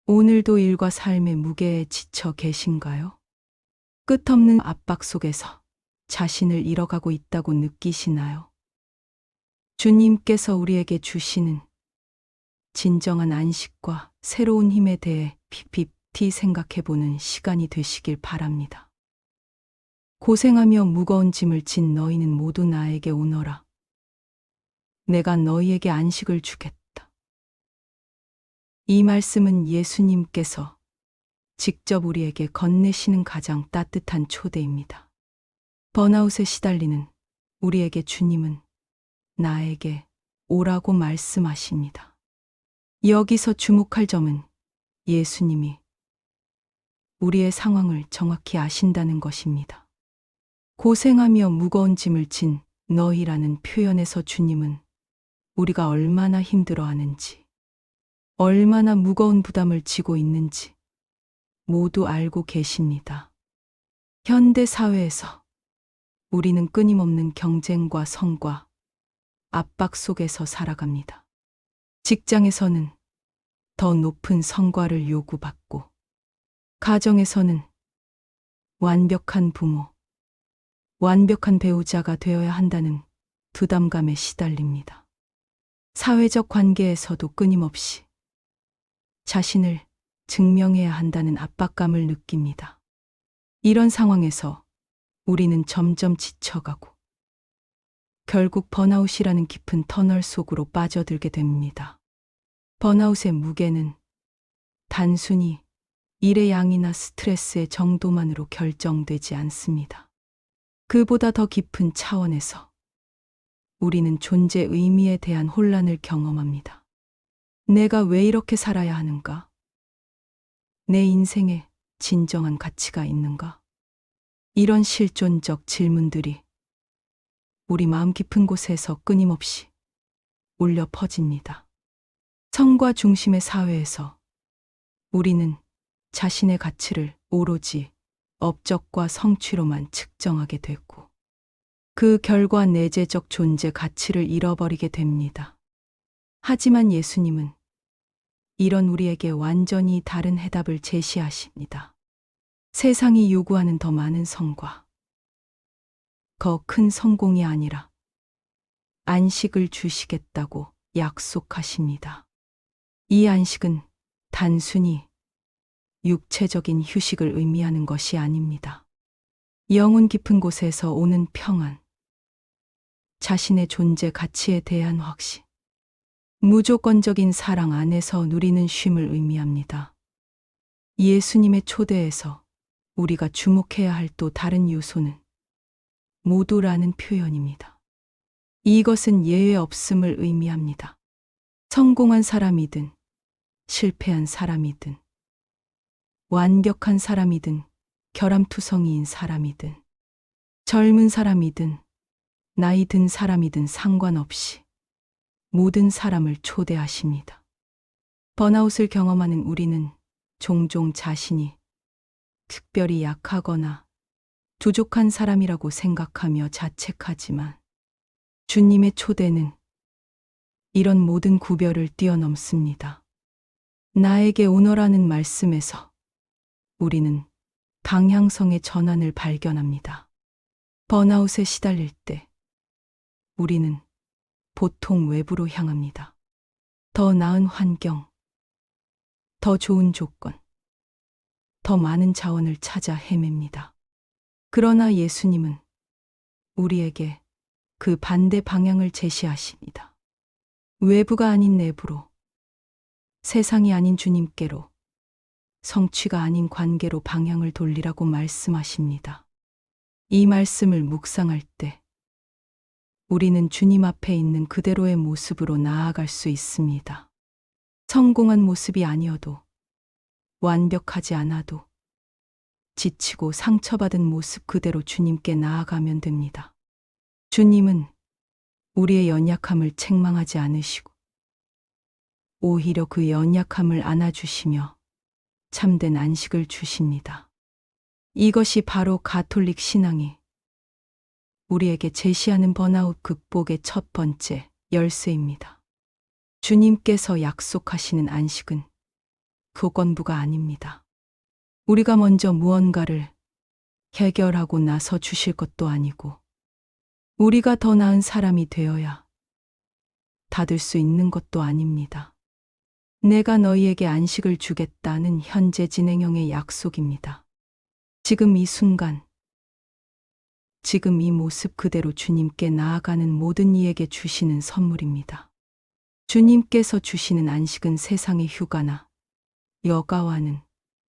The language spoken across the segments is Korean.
오늘도 일과 삶의 무게에 지쳐 계신가요? 끝없는 압박 속에서 자신을 잃어가고 있다고 느끼시나요? 주님께서 우리에게 주시는 진정한 안식과 새로운 힘에 대해 깊이 생각해보는 시간이 되시길 바랍니다. 고생하며 무거운 짐을 진 너희는 모두 나에게 오너라. 내가 너희에게 안식을 주겠다. 이 말씀은 예수님께서 직접 우리에게 건네시는 가장 따뜻한 초대입니다. 번아웃에 시달리는 우리에게 주님은 나에게 오라고 말씀하십니다. 여기서 주목할 점은 예수님이 우리의 상황을 정확히 아신다는 것입니다. 고생하며 무거운 짐을 진 너희라는 표현에서 주님은 우리가 얼마나 힘들어하는지, 얼마나 무거운 부담을 지고 있는지 모두 알고 계십니다. 현대 사회에서 우리는 끊임없는 경쟁과 성과, 압박 속에서 살아갑니다. 직장에서는 더 높은 성과를 요구받고, 가정에서는 완벽한 부모, 완벽한 배우자가 되어야 한다는 부담감에 시달립니다. 사회적 관계에서도 끊임없이 자신을 증명해야 한다는 압박감을 느낍니다. 이런 상황에서 우리는 점점 지쳐가고 결국 번아웃이라는 깊은 터널 속으로 빠져들게 됩니다. 번아웃의 무게는 단순히 일의 양이나 스트레스의 정도만으로 결정되지 않습니다. 그보다 더 깊은 차원에서 우리는 존재 의미에 대한 혼란을 경험합니다. 내가 왜 이렇게 살아야 하는가? 내 인생에 진정한 가치가 있는가? 이런 실존적 질문들이 우리 마음 깊은 곳에서 끊임없이 울려 퍼집니다. 성과 중심의 사회에서 우리는 자신의 가치를 오로지 업적과 성취로만 측정하게 되고 그 결과 내재적 존재 가치를 잃어버리게 됩니다. 하지만 예수님은 이런 우리에게 완전히 다른 해답을 제시하십니다. 세상이 요구하는 더 많은 성과, 더 큰 성공이 아니라 안식을 주시겠다고 약속하십니다. 이 안식은 단순히 육체적인 휴식을 의미하는 것이 아닙니다. 영혼 깊은 곳에서 오는 평안, 자신의 존재 가치에 대한 확신, 무조건적인 사랑 안에서 누리는 쉼을 의미합니다. 예수님의 초대에서 우리가 주목해야 할 또 다른 요소는 모두라는 표현입니다. 이것은 예외 없음을 의미합니다. 성공한 사람이든 실패한 사람이든 완벽한 사람이든 결함투성이인 사람이든 젊은 사람이든 나이 든 사람이든 상관없이 모든 사람을 초대하십니다. 번아웃을 경험하는 우리는 종종 자신이 특별히 약하거나 부족한 사람이라고 생각하며 자책하지만 주님의 초대는 이런 모든 구별을 뛰어넘습니다. 나에게 오너라는 말씀에서 우리는 방향성의 전환을 발견합니다. 번아웃에 시달릴 때 우리는 보통 외부로 향합니다. 더 나은 환경, 더 좋은 조건, 더 많은 자원을 찾아 헤맵니다. 그러나 예수님은 우리에게 그 반대 방향을 제시하십니다. 외부가 아닌 내부로, 세상이 아닌 주님께로, 성취가 아닌 관계로 방향을 돌리라고 말씀하십니다. 이 말씀을 묵상할 때 우리는 주님 앞에 있는 그대로의 모습으로 나아갈 수 있습니다. 성공한 모습이 아니어도, 완벽하지 않아도, 지치고 상처받은 모습 그대로 주님께 나아가면 됩니다. 주님은 우리의 연약함을 책망하지 않으시고 오히려 그 연약함을 안아주시며 참된 안식을 주십니다. 이것이 바로 가톨릭 신앙이 우리에게 제시하는 번아웃 극복의 첫 번째 열쇠입니다. 주님께서 약속하시는 안식은 교권부가 아닙니다. 우리가 먼저 무언가를 해결하고 나서 주실 것도 아니고, 우리가 더 나은 사람이 되어야 받을 수 있는 것도 아닙니다. 내가 너희에게 안식을 주겠다는 현재 진행형의 약속입니다. 지금 이 순간, 지금 이 모습 그대로 주님께 나아가는 모든 이에게 주시는 선물입니다. 주님께서 주시는 안식은 세상의 휴가나 여가와는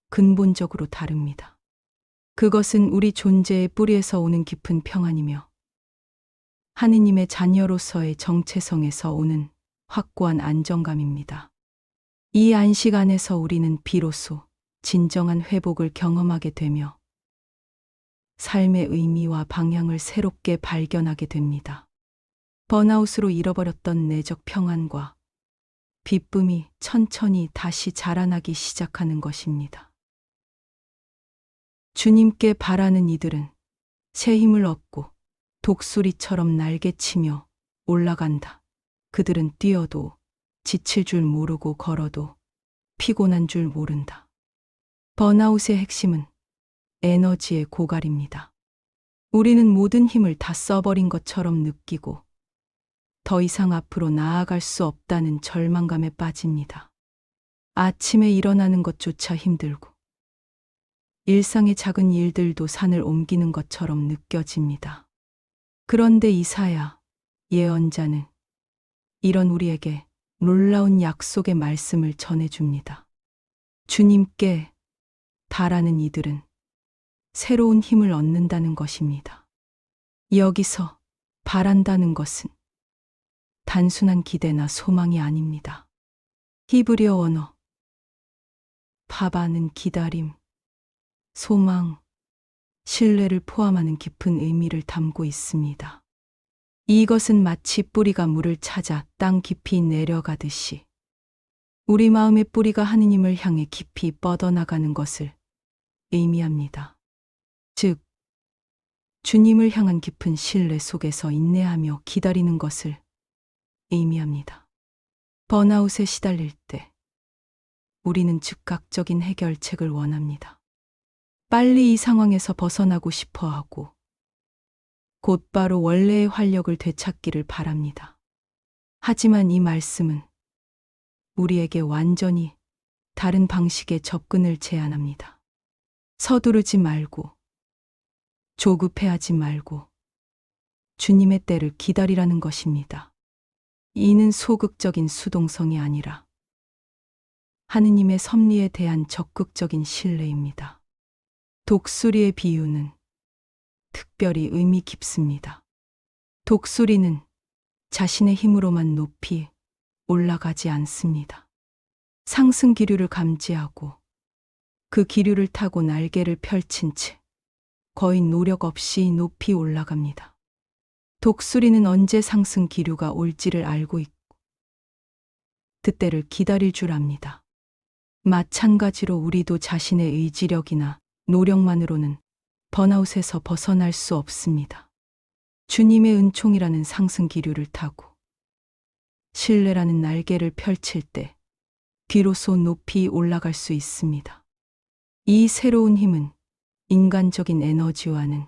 근본적으로 다릅니다. 그것은 우리 존재의 뿌리에서 오는 깊은 평안이며 하느님의 자녀로서의 정체성에서 오는 확고한 안정감입니다. 이 안식 안에서 우리는 비로소 진정한 회복을 경험하게 되며 삶의 의미와 방향을 새롭게 발견하게 됩니다. 번아웃으로 잃어버렸던 내적 평안과 기쁨이 천천히 다시 자라나기 시작하는 것입니다. 주님께 바라는 이들은 새 힘을 얻고 독수리처럼 날개치며 올라간다. 그들은 뛰어도 지칠 줄 모르고 걸어도 피곤한 줄 모른다. 번아웃의 핵심은 에너지의 고갈입니다. 우리는 모든 힘을 다 써버린 것처럼 느끼고 더 이상 앞으로 나아갈 수 없다는 절망감에 빠집니다. 아침에 일어나는 것조차 힘들고 일상의 작은 일들도 산을 옮기는 것처럼 느껴집니다. 그런데 이사야 예언자는 이런 우리에게 놀라운 약속의 말씀을 전해줍니다. 주님께 바라는 이들은 새로운 힘을 얻는다는 것입니다. 여기서 바란다는 것은 단순한 기대나 소망이 아닙니다. 히브리어 언어 바바는 기다림, 소망, 신뢰를 포함하는 깊은 의미를 담고 있습니다. 이것은 마치 뿌리가 물을 찾아 땅 깊이 내려가듯이 우리 마음의 뿌리가 하느님을 향해 깊이 뻗어나가는 것을 의미합니다. 즉, 주님을 향한 깊은 신뢰 속에서 인내하며 기다리는 것을 의미합니다. 번아웃에 시달릴 때 우리는 즉각적인 해결책을 원합니다. 빨리 이 상황에서 벗어나고 싶어 하고 곧바로 원래의 활력을 되찾기를 바랍니다. 하지만 이 말씀은 우리에게 완전히 다른 방식의 접근을 제안합니다. 서두르지 말고 조급해하지 말고 주님의 때를 기다리라는 것입니다. 이는 소극적인 수동성이 아니라 하느님의 섭리에 대한 적극적인 신뢰입니다. 독수리의 비유는 특별히 의미 깊습니다. 독수리는 자신의 힘으로만 높이 올라가지 않습니다. 상승 기류를 감지하고 그 기류를 타고 날개를 펼친 채 거의 노력 없이 높이 올라갑니다. 독수리는 언제 상승 기류가 올지를 알고 있고 그때를 기다릴 줄 압니다. 마찬가지로 우리도 자신의 의지력이나 노력만으로는 번아웃에서 벗어날 수 없습니다. 주님의 은총이라는 상승 기류를 타고 신뢰라는 날개를 펼칠 때 비로소 높이 올라갈 수 있습니다. 이 새로운 힘은 인간적인 에너지와는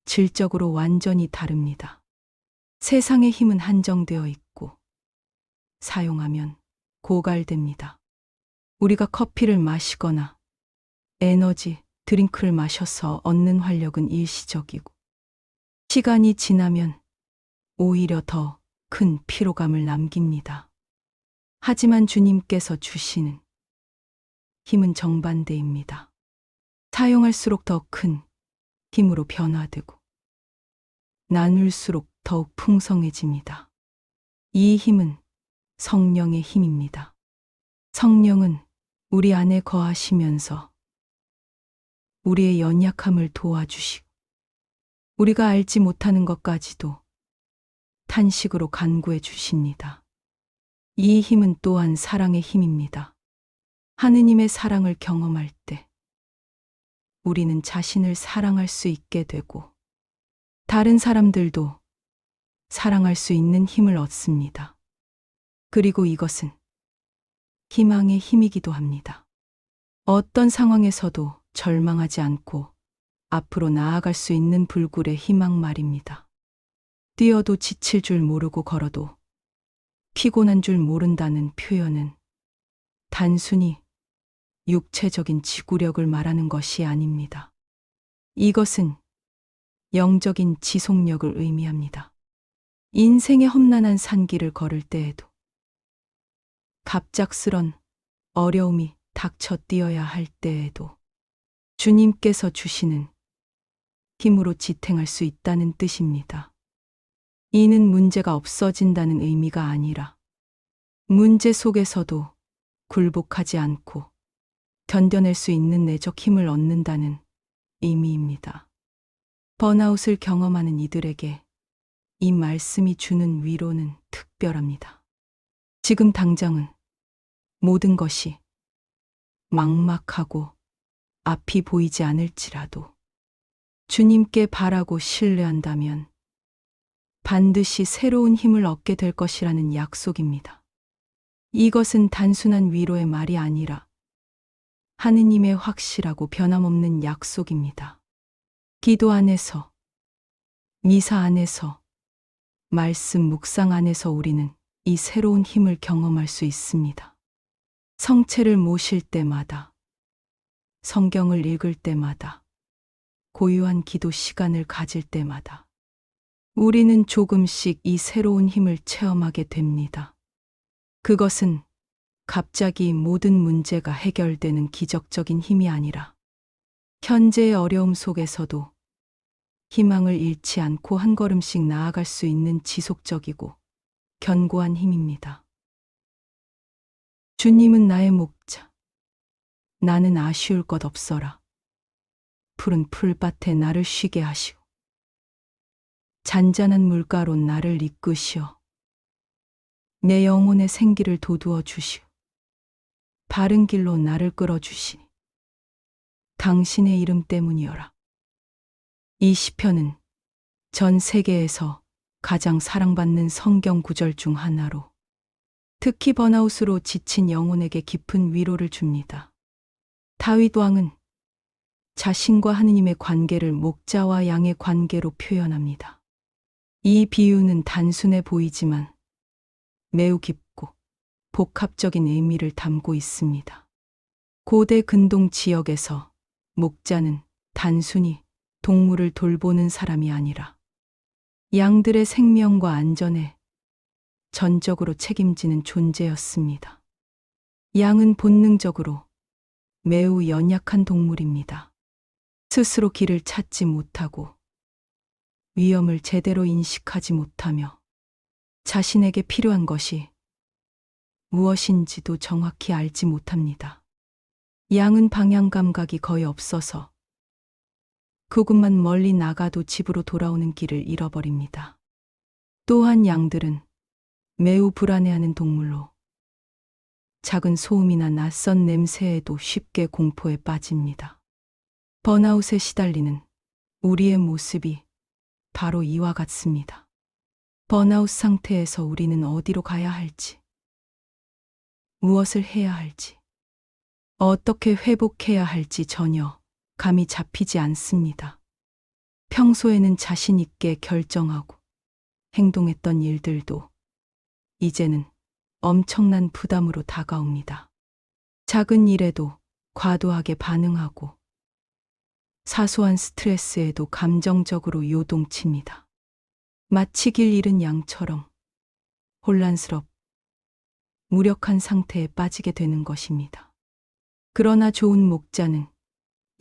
질적으로 완전히 다릅니다. 세상의 힘은 한정되어 있고 사용하면 고갈됩니다. 우리가 커피를 마시거나 에너지 드링크를 마셔서 얻는 활력은 일시적이고 시간이 지나면 오히려 더 큰 피로감을 남깁니다. 하지만 주님께서 주시는 힘은 정반대입니다. 사용할수록 더 큰 힘으로 변화되고 나눌수록 더욱 풍성해집니다. 이 힘은 성령의 힘입니다. 성령은 우리 안에 거하시면서 우리의 연약함을 도와주시고 우리가 알지 못하는 것까지도 탄식으로 간구해 주십니다. 이 힘은 또한 사랑의 힘입니다. 하느님의 사랑을 경험할 때 우리는 자신을 사랑할 수 있게 되고 다른 사람들도 사랑할 수 있는 힘을 얻습니다. 그리고 이것은 희망의 힘이기도 합니다. 어떤 상황에서도 절망하지 않고 앞으로 나아갈 수 있는 불굴의 희망 말입니다. 뛰어도 지칠 줄 모르고 걸어도 피곤한 줄 모른다는 표현은 단순히 육체적인 지구력을 말하는 것이 아닙니다. 이것은 영적인 지속력을 의미합니다. 인생의 험난한 산길을 걸을 때에도 갑작스런 어려움이 닥쳐 뛰어야 할 때에도 주님께서 주시는 힘으로 지탱할 수 있다는 뜻입니다. 이는 문제가 없어진다는 의미가 아니라 문제 속에서도 굴복하지 않고 견뎌낼 수 있는 내적 힘을 얻는다는 의미입니다. 번아웃을 경험하는 이들에게 이 말씀이 주는 위로는 특별합니다. 지금 당장은 모든 것이 막막하고 앞이 보이지 않을지라도 주님께 바라고 신뢰한다면 반드시 새로운 힘을 얻게 될 것이라는 약속입니다. 이것은 단순한 위로의 말이 아니라 하느님의 확실하고 변함없는 약속입니다. 기도 안에서, 미사 안에서, 말씀 묵상 안에서 우리는 이 새로운 힘을 경험할 수 있습니다. 성체를 모실 때마다, 성경을 읽을 때마다, 고요한 기도 시간을 가질 때마다 우리는 조금씩 이 새로운 힘을 체험하게 됩니다. 그것은 갑자기 모든 문제가 해결되는 기적적인 힘이 아니라 현재의 어려움 속에서도 희망을 잃지 않고 한 걸음씩 나아갈 수 있는 지속적이고 견고한 힘입니다. 주님은 나의 목자. 나는 아쉬울 것 없어라. 푸른 풀밭에 나를 쉬게 하시고 잔잔한 물가로 나를 이끄시어 내 영혼의 생기를 돋우어 주시오. 바른 길로 나를 끌어주시니 당신의 이름 때문이여라. 이 시편은 전 세계에서 가장 사랑받는 성경 구절 중 하나로 특히 번아웃으로 지친 영혼에게 깊은 위로를 줍니다. 다윗 왕은 자신과 하느님의 관계를 목자와 양의 관계로 표현합니다. 이 비유는 단순해 보이지만 매우 깊고 복합적인 의미를 담고 있습니다. 고대 근동 지역에서 목자는 단순히 동물을 돌보는 사람이 아니라 양들의 생명과 안전에 전적으로 책임지는 존재였습니다. 양은 본능적으로 매우 연약한 동물입니다. 스스로 길을 찾지 못하고 위험을 제대로 인식하지 못하며 자신에게 필요한 것이 무엇인지도 정확히 알지 못합니다. 양은 방향 감각이 거의 없어서 그곳만 멀리 나가도 집으로 돌아오는 길을 잃어버립니다. 또한 양들은 매우 불안해하는 동물로 작은 소음이나 낯선 냄새에도 쉽게 공포에 빠집니다. 번아웃에 시달리는 우리의 모습이 바로 이와 같습니다. 번아웃 상태에서 우리는 어디로 가야 할지, 무엇을 해야 할지, 어떻게 회복해야 할지 전혀 감이 잡히지 않습니다. 평소에는 자신 있게 결정하고 행동했던 일들도 이제는 엄청난 부담으로 다가옵니다. 작은 일에도 과도하게 반응하고 사소한 스트레스에도 감정적으로 요동칩니다. 마치 길 잃은 양처럼 혼란스럽, 무력한 상태에 빠지게 되는 것입니다. 그러나 좋은 목자는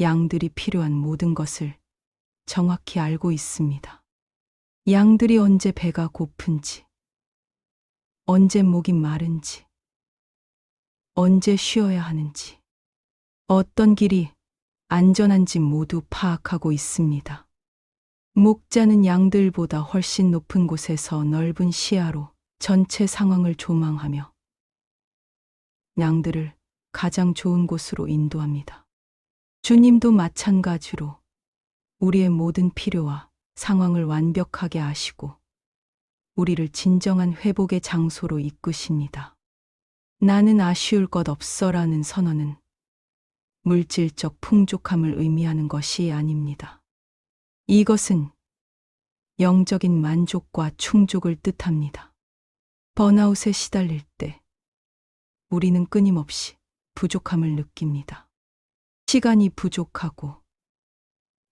양들이 필요한 모든 것을 정확히 알고 있습니다. 양들이 언제 배가 고픈지, 언제 목이 마른지, 언제 쉬어야 하는지, 어떤 길이 안전한지 모두 파악하고 있습니다. 목자는 양들보다 훨씬 높은 곳에서 넓은 시야로 전체 상황을 조망하며 양들을 가장 좋은 곳으로 인도합니다. 주님도 마찬가지로 우리의 모든 필요와 상황을 완벽하게 아시고 우리를 진정한 회복의 장소로 이끄십니다. 나는 아쉬울 것 없어라는 선언은 물질적 풍족함을 의미하는 것이 아닙니다. 이것은 영적인 만족과 충족을 뜻합니다. 번아웃에 시달릴 때 우리는 끊임없이 부족함을 느낍니다. 시간이 부족하고,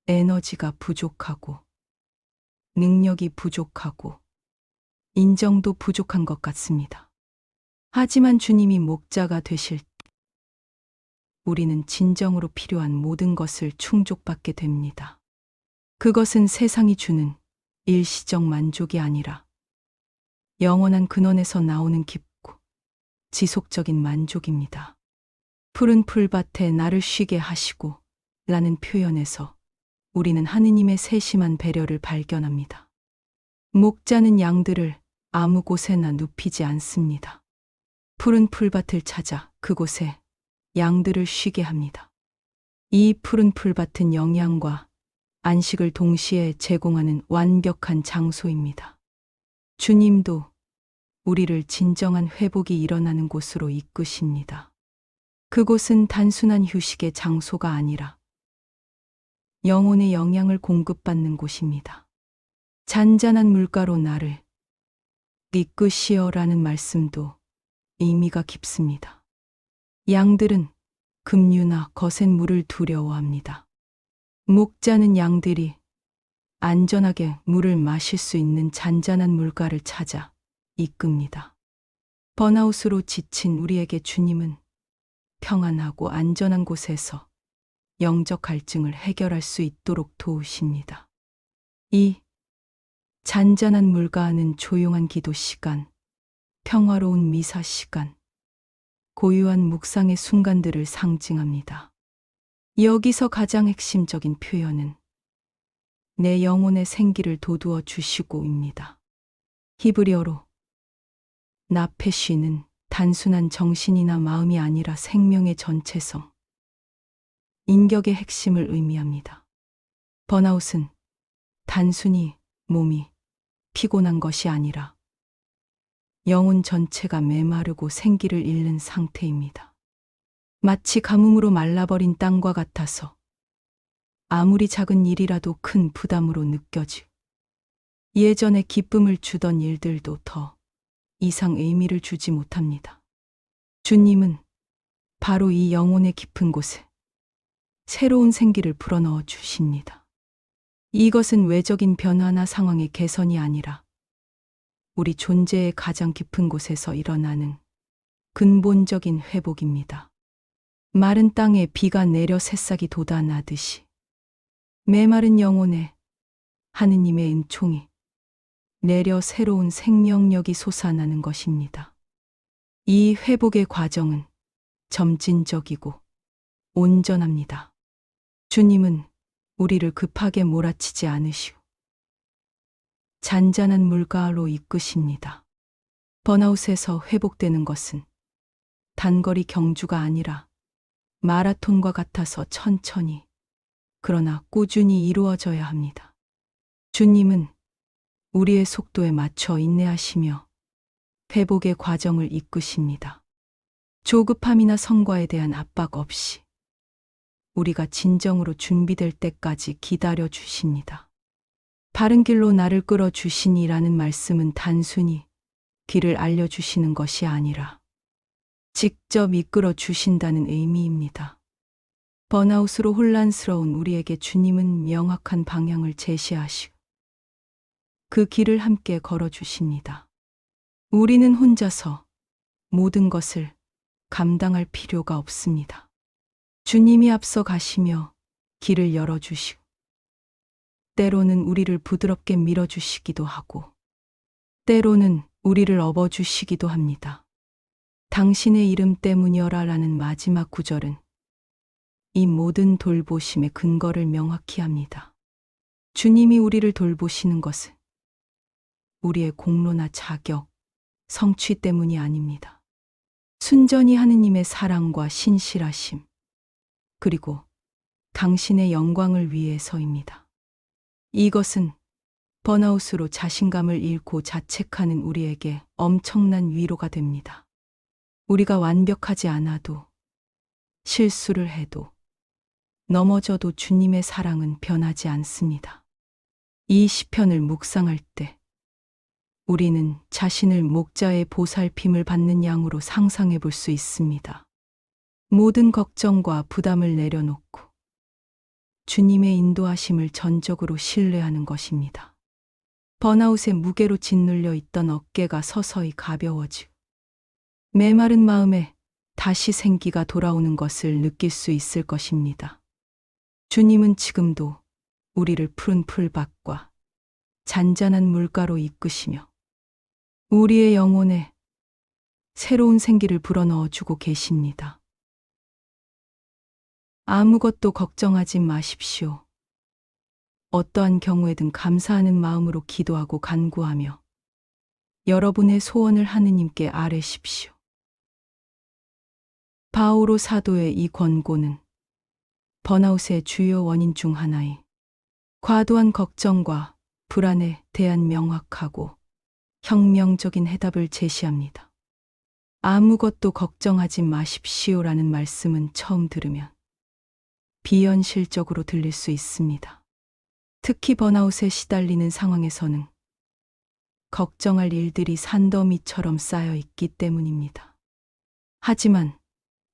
에너지가 부족하고, 능력이 부족하고, 인정도 부족한 것 같습니다. 하지만 주님이 목자가 되실 때 우리는 진정으로 필요한 모든 것을 충족받게 됩니다. 그것은 세상이 주는 일시적 만족이 아니라 영원한 근원에서 나오는 깊고 지속적인 만족입니다. 푸른 풀밭에 나를 쉬게 하시고 라는 표현에서 우리는 하느님의 세심한 배려를 발견합니다. 목자는 양들을 아무 곳에나 눕히지 않습니다. 푸른 풀밭을 찾아 그곳에 양들을 쉬게 합니다. 이 푸른 풀밭은 영양과 안식을 동시에 제공하는 완벽한 장소입니다. 주님도 우리를 진정한 회복이 일어나는 곳으로 이끄십니다. 그곳은 단순한 휴식의 장소가 아니라 영혼의 영양을 공급받는 곳입니다. 잔잔한 물가로 나를 이끄시어라는 말씀도 의미가 깊습니다. 양들은 급류나 거센 물을 두려워합니다. 목자는 양들이 안전하게 물을 마실 수 있는 잔잔한 물가를 찾아 이끕니다. 번아웃으로 지친 우리에게 주님은 평안하고 안전한 곳에서 영적 갈증을 해결할 수 있도록 도우십니다. 이 잔잔한 물가는 조용한 기도 시간, 평화로운 미사 시간, 고요한 묵상의 순간들을 상징합니다. 여기서 가장 핵심적인 표현은 내 영혼의 생기를 돋우어 주시고입니다. 히브리어로 나페쉬는 단순한 정신이나 마음이 아니라 생명의 전체성, 인격의 핵심을 의미합니다. 번아웃은 단순히 몸이 피곤한 것이 아니라 영혼 전체가 메마르고 생기를 잃는 상태입니다. 마치 가뭄으로 말라버린 땅과 같아서 아무리 작은 일이라도 큰 부담으로 느껴지고 예전에 기쁨을 주던 일들도 더 이상 의미를 주지 못합니다. 주님은 바로 이 영혼의 깊은 곳에 새로운 생기를 불어넣어 주십니다. 이것은 외적인 변화나 상황의 개선이 아니라 우리 존재의 가장 깊은 곳에서 일어나는 근본적인 회복입니다. 마른 땅에 비가 내려 새싹이 돋아나듯이 메마른 영혼에 하느님의 은총이 내려 새로운 생명력이 솟아나는 것입니다. 이 회복의 과정은 점진적이고 온전합니다. 주님은 우리를 급하게 몰아치지 않으시고 잔잔한 물가로 이끄십니다. 번아웃에서 회복되는 것은 단거리 경주가 아니라 마라톤과 같아서 천천히 그러나 꾸준히 이루어져야 합니다. 주님은 우리의 속도에 맞춰 인내하시며 회복의 과정을 이끄십니다. 조급함이나 성과에 대한 압박 없이 우리가 진정으로 준비될 때까지 기다려 주십니다. 바른 길로 나를 끌어 주시니라는 말씀은 단순히 길을 알려주시는 것이 아니라 직접 이끌어 주신다는 의미입니다. 번아웃으로 혼란스러운 우리에게 주님은 명확한 방향을 제시하시고 그 길을 함께 걸어 주십니다. 우리는 혼자서 모든 것을 감당할 필요가 없습니다. 주님이 앞서 가시며 길을 열어주시고 때로는 우리를 부드럽게 밀어주시기도 하고 때로는 우리를 업어주시기도 합니다. 당신의 이름 때문이어라 라는 마지막 구절은 이 모든 돌보심의 근거를 명확히 합니다. 주님이 우리를 돌보시는 것은 우리의 공로나 자격, 성취 때문이 아닙니다. 순전히 하느님의 사랑과 신실하심, 그리고 당신의 영광을 위해서입니다. 이것은 번아웃으로 자신감을 잃고 자책하는 우리에게 엄청난 위로가 됩니다. 우리가 완벽하지 않아도, 실수를 해도, 넘어져도 주님의 사랑은 변하지 않습니다. 이 시편을 묵상할 때 우리는 자신을 목자의 보살핌을 받는 양으로 상상해 볼 수 있습니다. 모든 걱정과 부담을 내려놓고 주님의 인도하심을 전적으로 신뢰하는 것입니다. 번아웃의 무게로 짓눌려 있던 어깨가 서서히 가벼워지고 메마른 마음에 다시 생기가 돌아오는 것을 느낄 수 있을 것입니다. 주님은 지금도 우리를 푸른 풀밭과 잔잔한 물가로 이끄시며 우리의 영혼에 새로운 생기를 불어넣어 주고 계십니다. 아무것도 걱정하지 마십시오. 어떠한 경우에든 감사하는 마음으로 기도하고 간구하며 여러분의 소원을 하느님께 아뢰십시오. 바오로 사도의 이 권고는 번아웃의 주요 원인 중 하나인 과도한 걱정과 불안에 대한 명확하고 혁명적인 해답을 제시합니다. 아무것도 걱정하지 마십시오라는 말씀은 처음 들으면 비현실적으로 들릴 수 있습니다. 특히 번아웃에 시달리는 상황에서는 걱정할 일들이 산더미처럼 쌓여 있기 때문입니다. 하지만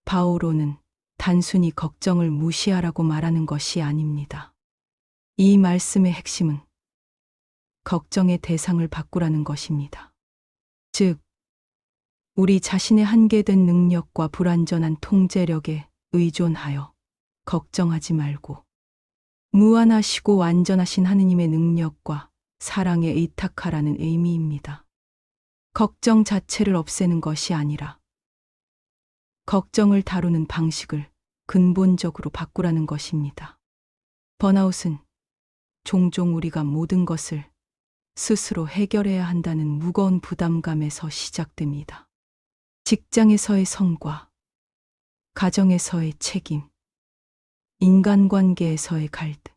바오로는 단순히 걱정을 무시하라고 말하는 것이 아닙니다. 이 말씀의 핵심은 걱정의 대상을 바꾸라는 것입니다. 즉, 우리 자신의 한계된 능력과 불완전한 통제력에 의존하여 걱정하지 말고 무한하시고 완전하신 하느님의 능력과 사랑에 의탁하라는 의미입니다. 걱정 자체를 없애는 것이 아니라 걱정을 다루는 방식을 근본적으로 바꾸라는 것입니다. 번아웃은 종종 우리가 모든 것을 스스로 해결해야 한다는 무거운 부담감에서 시작됩니다. 직장에서의 성과, 가정에서의 책임, 인간관계에서의 갈등,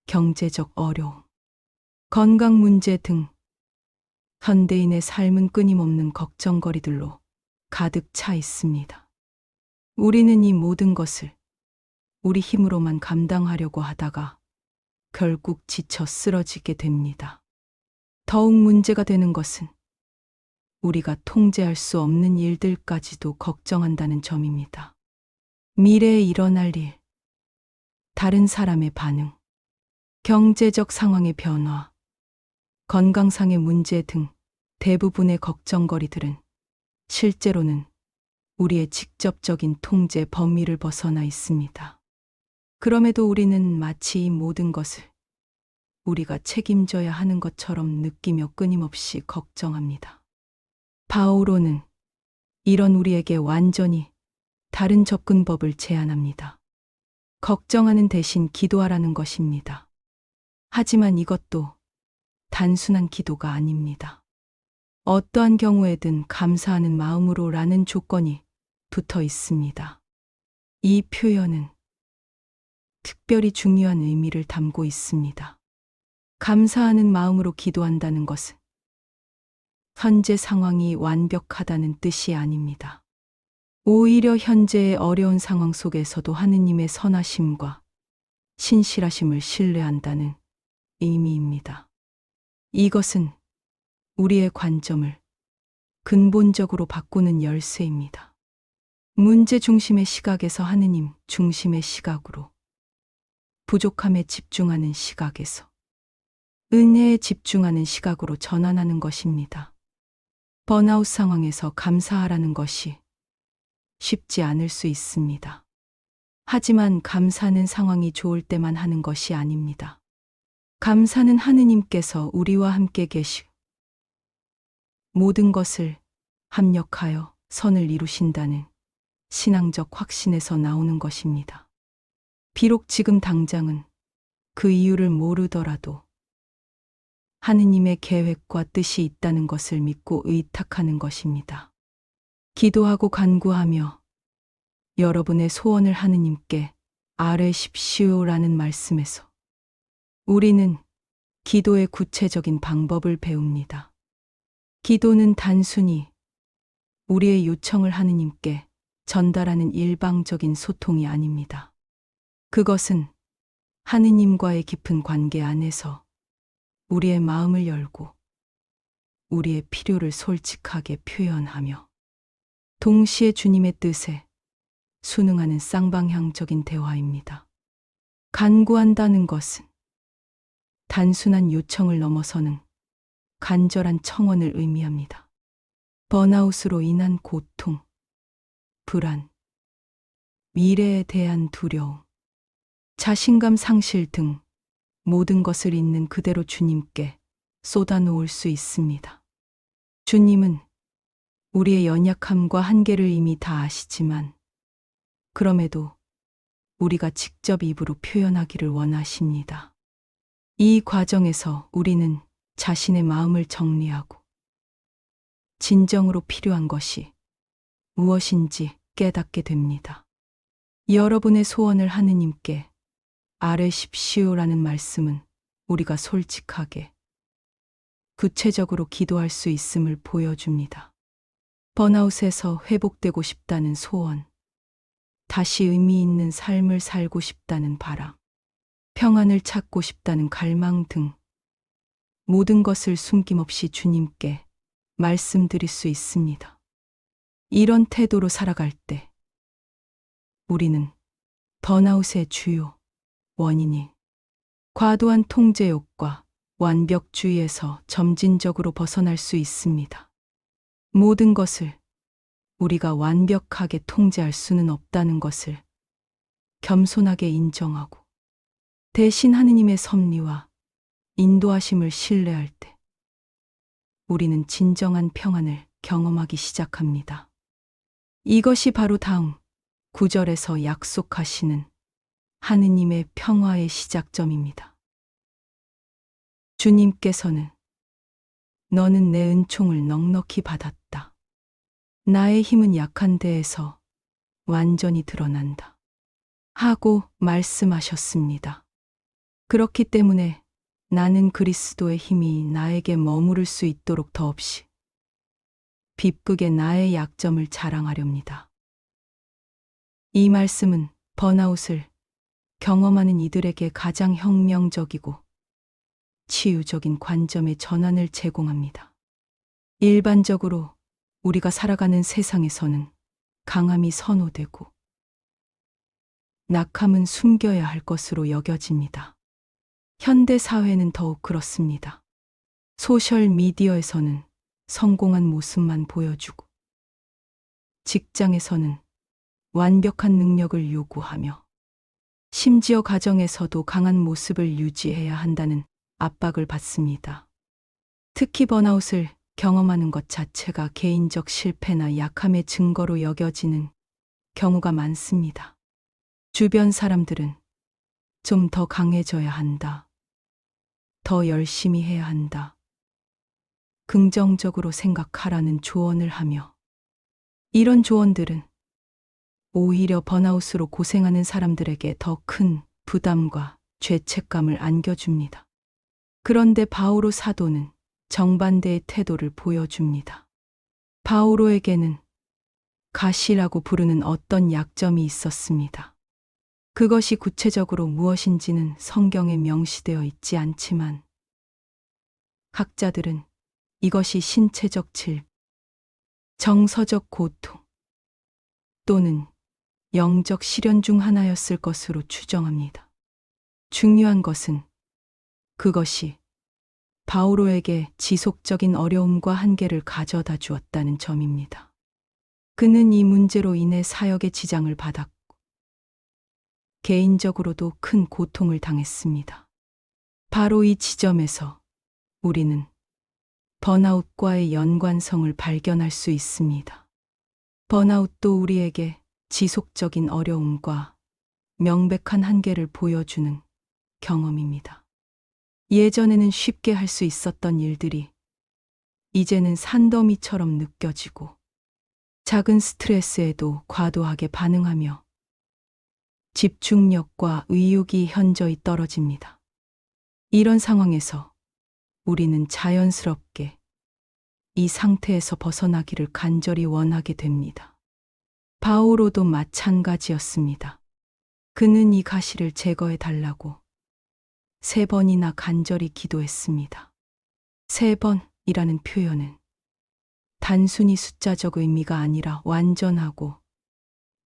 경제적 어려움, 건강 문제 등 현대인의 삶은 끊임없는 걱정거리들로 가득 차 있습니다. 우리는 이 모든 것을 우리 힘으로만 감당하려고 하다가 결국 지쳐 쓰러지게 됩니다. 더욱 문제가 되는 것은 우리가 통제할 수 없는 일들까지도 걱정한다는 점입니다. 미래에 일어날 일, 다른 사람의 반응, 경제적 상황의 변화, 건강상의 문제 등 대부분의 걱정거리들은 실제로는 우리의 직접적인 통제 범위를 벗어나 있습니다. 그럼에도 우리는 마치 이 모든 것을 우리가 책임져야 하는 것처럼 느끼며 끊임없이 걱정합니다. 바오로는 이런 우리에게 완전히 다른 접근법을 제안합니다. 걱정하는 대신 기도하라는 것입니다. 하지만 이것도 단순한 기도가 아닙니다. 어떠한 경우에든 감사하는 마음으로라는 조건이 붙어 있습니다. 이 표현은 특별히 중요한 의미를 담고 있습니다. 감사하는 마음으로 기도한다는 것은 현재 상황이 완벽하다는 뜻이 아닙니다. 오히려 현재의 어려운 상황 속에서도 하느님의 선하심과 신실하심을 신뢰한다는 의미입니다. 이것은 우리의 관점을 근본적으로 바꾸는 열쇠입니다. 문제 중심의 시각에서 하느님 중심의 시각으로, 부족함에 집중하는 시각에서 은혜에 집중하는 시각으로 전환하는 것입니다. 번아웃 상황에서 감사하라는 것이 쉽지 않을 수 있습니다. 하지만 감사는 상황이 좋을 때만 하는 것이 아닙니다. 감사는 하느님께서 우리와 함께 계시고 모든 것을 합력하여 선을 이루신다는 신앙적 확신에서 나오는 것입니다. 비록 지금 당장은 그 이유를 모르더라도 하느님의 계획과 뜻이 있다는 것을 믿고 의탁하는 것입니다. 기도하고 간구하며 여러분의 소원을 하느님께 아뢰십시오라는 말씀에서 우리는 기도의 구체적인 방법을 배웁니다. 기도는 단순히 우리의 요청을 하느님께 전달하는 일방적인 소통이 아닙니다. 그것은 하느님과의 깊은 관계 안에서 우리의 마음을 열고 우리의 필요를 솔직하게 표현하며 동시에 주님의 뜻에 순응하는 쌍방향적인 대화입니다. 간구한다는 것은 단순한 요청을 넘어서는 간절한 청원을 의미합니다. 번아웃으로 인한 고통, 불안, 미래에 대한 두려움, 자신감 상실 등 모든 것을 있는 그대로 주님께 쏟아놓을 수 있습니다. 주님은 우리의 연약함과 한계를 이미 다 아시지만 그럼에도 우리가 직접 입으로 표현하기를 원하십니다. 이 과정에서 우리는 자신의 마음을 정리하고 진정으로 필요한 것이 무엇인지 깨닫게 됩니다. 여러분의 소원을 하느님께 아뢰십시오라는 말씀은 우리가 솔직하게, 구체적으로 기도할 수 있음을 보여줍니다. 번아웃에서 회복되고 싶다는 소원, 다시 의미 있는 삶을 살고 싶다는 바람, 평안을 찾고 싶다는 갈망 등 모든 것을 숨김없이 주님께 말씀드릴 수 있습니다. 이런 태도로 살아갈 때 우리는 번아웃의 주요 원인인 과도한 통제욕과 완벽주의에서 점진적으로 벗어날 수 있습니다. 모든 것을 우리가 완벽하게 통제할 수는 없다는 것을 겸손하게 인정하고 대신 하느님의 섭리와 인도하심을 신뢰할 때 우리는 진정한 평안을 경험하기 시작합니다. 이것이 바로 다음 9절에서 약속하시는 하느님의 평화의 시작점입니다. 주님께서는 너는 내 은총을 넉넉히 받았다. 나의 힘은 약한 데에서 완전히 드러난다. 하고 말씀하셨습니다. 그렇기 때문에 나는 그리스도의 힘이 나에게 머무를 수 있도록 더없이 비쁘게 나의 약점을 자랑하렵니다. 이 말씀은 번아웃을 경험하는 이들에게 가장 혁명적이고 치유적인 관점의 전환을 제공합니다. 일반적으로 우리가 살아가는 세상에서는 강함이 선호되고 낙함은 숨겨야 할 것으로 여겨집니다. 현대 사회는 더욱 그렇습니다. 소셜 미디어에서는 성공한 모습만 보여주고 직장에서는 완벽한 능력을 요구하며 심지어 가정에서도 강한 모습을 유지해야 한다는 압박을 받습니다. 특히 번아웃을 경험하는 것 자체가 개인적 실패나 약함의 증거로 여겨지는 경우가 많습니다. 주변 사람들은 좀 더 강해져야 한다. 더 열심히 해야 한다. 긍정적으로 생각하라는 조언을 하며 이런 조언들은 오히려 번아웃으로 고생하는 사람들에게 더 큰 부담과 죄책감을 안겨줍니다. 그런데 바오로 사도는 정반대의 태도를 보여줍니다. 바오로에게는 가시라고 부르는 어떤 약점이 있었습니다. 그것이 구체적으로 무엇인지는 성경에 명시되어 있지 않지만 학자들은 이것이 신체적 질병, 정서적 고통 또는 영적 시련 중 하나였을 것으로 추정합니다. 중요한 것은 그것이 바오로에게 지속적인 어려움과 한계를 가져다 주었다는 점입니다. 그는 이 문제로 인해 사역에 지장을 받았고 개인적으로도 큰 고통을 당했습니다. 바로 이 지점에서 우리는 번아웃과의 연관성을 발견할 수 있습니다. 번아웃도 우리에게 지속적인 어려움과 명백한 한계를 보여주는 경험입니다. 예전에는 쉽게 할 수 있었던 일들이 이제는 산더미처럼 느껴지고 작은 스트레스에도 과도하게 반응하며 집중력과 의욕이 현저히 떨어집니다. 이런 상황에서 우리는 자연스럽게 이 상태에서 벗어나기를 간절히 원하게 됩니다. 바오로도 마찬가지였습니다. 그는 이 가시를 제거해 달라고 3번이나 간절히 기도했습니다. 3번이라는 표현은 단순히 숫자적 의미가 아니라 완전하고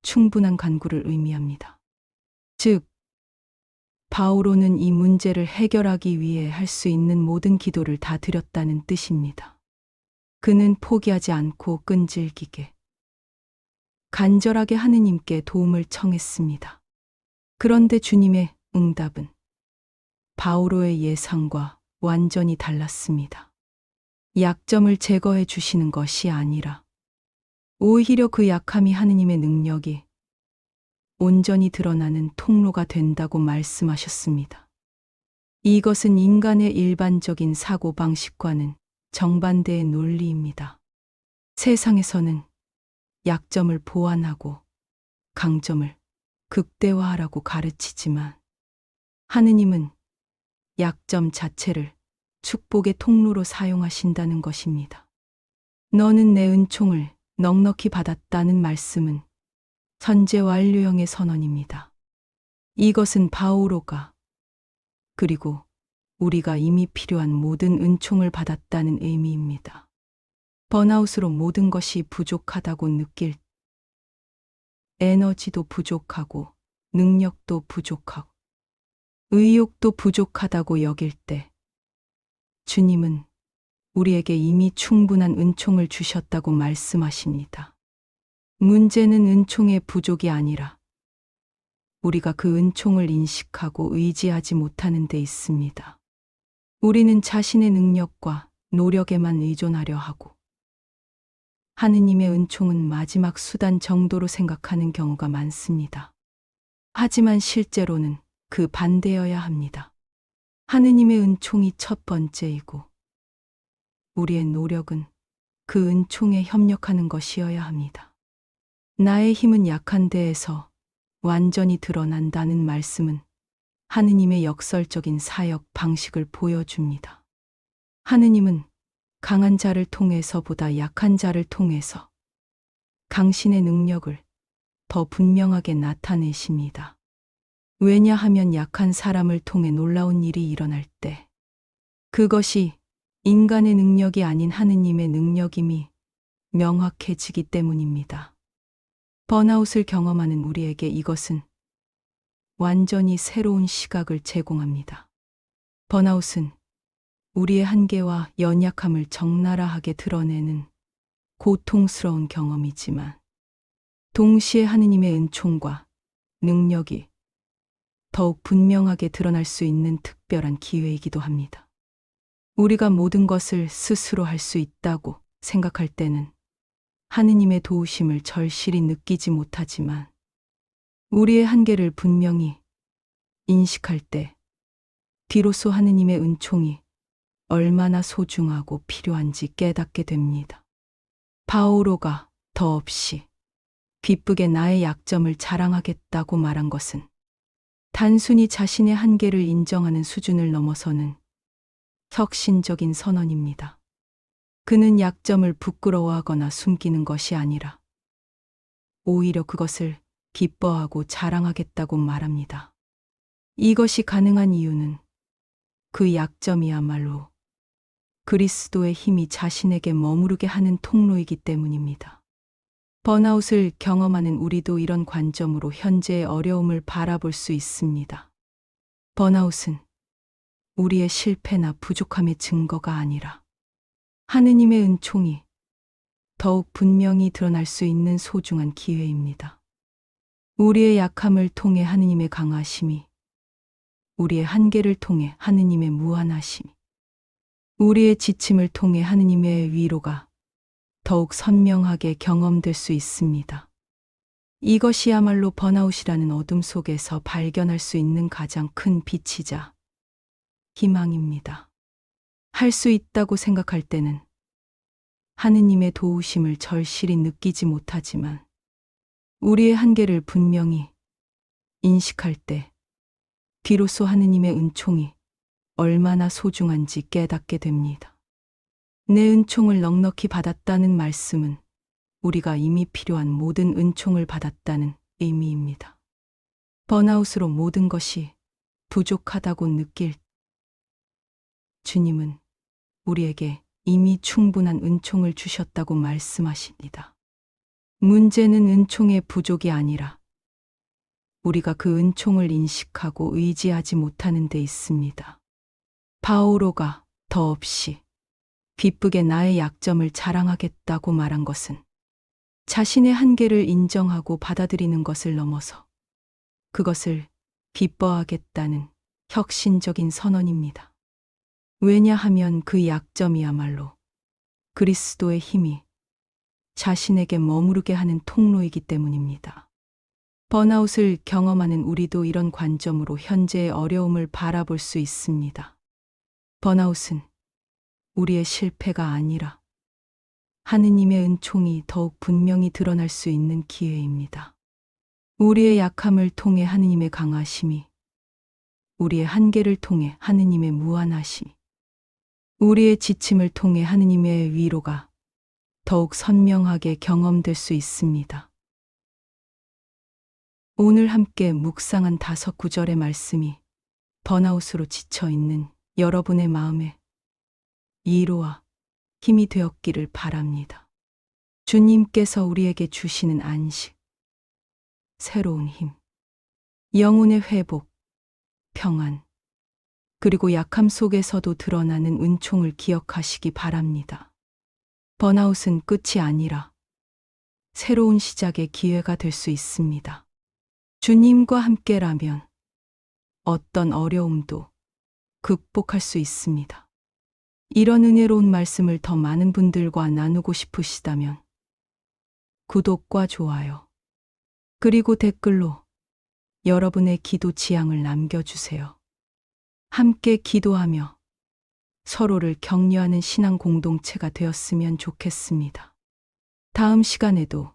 충분한 간구를 의미합니다. 즉, 바오로는 이 문제를 해결하기 위해 할 수 있는 모든 기도를 다 드렸다는 뜻입니다. 그는 포기하지 않고 끈질기게, 간절하게 하느님께 도움을 청했습니다. 그런데 주님의 응답은 바오로의 예상과 완전히 달랐습니다. 약점을 제거해 주시는 것이 아니라 오히려 그 약함이 하느님의 능력이 온전히 드러나는 통로가 된다고 말씀하셨습니다. 이것은 인간의 일반적인 사고방식과는 정반대의 논리입니다. 세상에서는 약점을 보완하고 강점을 극대화하라고 가르치지만 하느님은 약점 자체를 축복의 통로로 사용하신다는 것입니다. 너는 내 은총을 넉넉히 받았다는 말씀은 선제 완료형의 선언입니다. 이것은 바오로가 그리고 우리가 이미 필요한 모든 은총을 받았다는 의미입니다. 번아웃으로 모든 것이 부족하다고 느낄 에너지도 부족하고 능력도 부족하고 의욕도 부족하다고 여길 때 주님은 우리에게 이미 충분한 은총을 주셨다고 말씀하십니다. 문제는 은총의 부족이 아니라 우리가 그 은총을 인식하고 의지하지 못하는 데 있습니다. 우리는 자신의 능력과 노력에만 의존하려 하고 하느님의 은총은 마지막 수단 정도로 생각하는 경우가 많습니다. 하지만 실제로는 그 반대여야 합니다. 하느님의 은총이 첫 번째이고 우리의 노력은 그 은총에 협력하는 것이어야 합니다. 나의 힘은 약한 데에서 완전히 드러난다는 말씀은 하느님의 역설적인 사역 방식을 보여줍니다. 하느님은 강한 자를 통해서보다 약한 자를 통해서 당신의 능력을 더 분명하게 나타내십니다. 왜냐하면 약한 사람을 통해 놀라운 일이 일어날 때 그것이 인간의 능력이 아닌 하느님의 능력임이 명확해지기 때문입니다. 번아웃을 경험하는 우리에게 이것은 완전히 새로운 시각을 제공합니다. 번아웃은 우리의 한계와 연약함을 적나라하게 드러내는 고통스러운 경험이지만 동시에 하느님의 은총과 능력이 더욱 분명하게 드러날 수 있는 특별한 기회이기도 합니다. 우리가 모든 것을 스스로 할 수 있다고 생각할 때는 하느님의 도우심을 절실히 느끼지 못하지만 우리의 한계를 분명히 인식할 때 비로소 하느님의 은총이 얼마나 소중하고 필요한지 깨닫게 됩니다. 바오로가 더없이 기쁘게 나의 약점을 자랑하겠다고 말한 것은 단순히 자신의 한계를 인정하는 수준을 넘어서는 혁신적인 선언입니다. 그는 약점을 부끄러워하거나 숨기는 것이 아니라 오히려 그것을 기뻐하고 자랑하겠다고 말합니다. 이것이 가능한 이유는 그 약점이야말로 그리스도의 힘이 자신에게 머무르게 하는 통로이기 때문입니다. 번아웃을 경험하는 우리도 이런 관점으로 현재의 어려움을 바라볼 수 있습니다. 번아웃은 우리의 실패나 부족함의 증거가 아니라 하느님의 은총이 더욱 분명히 드러날 수 있는 소중한 기회입니다. 우리의 약함을 통해 하느님의 강하심이, 우리의 한계를 통해 하느님의 무한하심이, 우리의 지침을 통해 하느님의 위로가 더욱 선명하게 경험될 수 있습니다. 이것이야말로 번아웃이라는 어둠 속에서 발견할 수 있는 가장 큰 빛이자 희망입니다. 할 수 있다고 생각할 때는 하느님의 도우심을 절실히 느끼지 못하지만 우리의 한계를 분명히 인식할 때 비로소 하느님의 은총이 얼마나 소중한지 깨닫게 됩니다. 내 은총을 넉넉히 받았다는 말씀은 우리가 이미 필요한 모든 은총을 받았다는 의미입니다. 번아웃으로 모든 것이 부족하다고 느낄 주님은 우리에게 이미 충분한 은총을 주셨다고 말씀하십니다. 문제는 은총의 부족이 아니라 우리가 그 은총을 인식하고 의지하지 못하는 데 있습니다. 바오로가 더없이 기쁘게 나의 약점을 자랑하겠다고 말한 것은 자신의 한계를 인정하고 받아들이는 것을 넘어서 그것을 기뻐하겠다는 혁신적인 선언입니다. 왜냐하면 그 약점이야말로 그리스도의 힘이 자신에게 머무르게 하는 통로이기 때문입니다. 번아웃을 경험하는 우리도 이런 관점으로 현재의 어려움을 바라볼 수 있습니다. 번아웃은 우리의 실패가 아니라 하느님의 은총이 더욱 분명히 드러날 수 있는 기회입니다. 우리의 약함을 통해 하느님의 강하심이, 우리의 한계를 통해 하느님의 무한하심이, 우리의 지침을 통해 하느님의 위로가 더욱 선명하게 경험될 수 있습니다. 오늘 함께 묵상한 5구절의 말씀이 번아웃으로 지쳐 있는 여러분의 마음에 위로와 힘이 되었기를 바랍니다. 주님께서 우리에게 주시는 안식, 새로운 힘, 영혼의 회복, 평안, 그리고 약함 속에서도 드러나는 은총을 기억하시기 바랍니다. 번아웃은 끝이 아니라 새로운 시작의 기회가 될 수 있습니다. 주님과 함께라면 어떤 어려움도 극복할 수 있습니다. 이런 은혜로운 말씀을 더 많은 분들과 나누고 싶으시다면 구독과 좋아요, 그리고 댓글로 여러분의 기도 지향을 남겨주세요. 함께 기도하며 서로를 격려하는 신앙 공동체가 되었으면 좋겠습니다. 다음 시간에도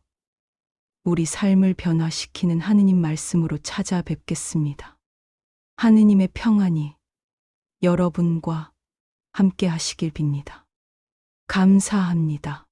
우리 삶을 변화시키는 하느님 말씀으로 찾아뵙겠습니다. 하느님의 평안이 여러분과 함께 하시길 빕니다. 감사합니다.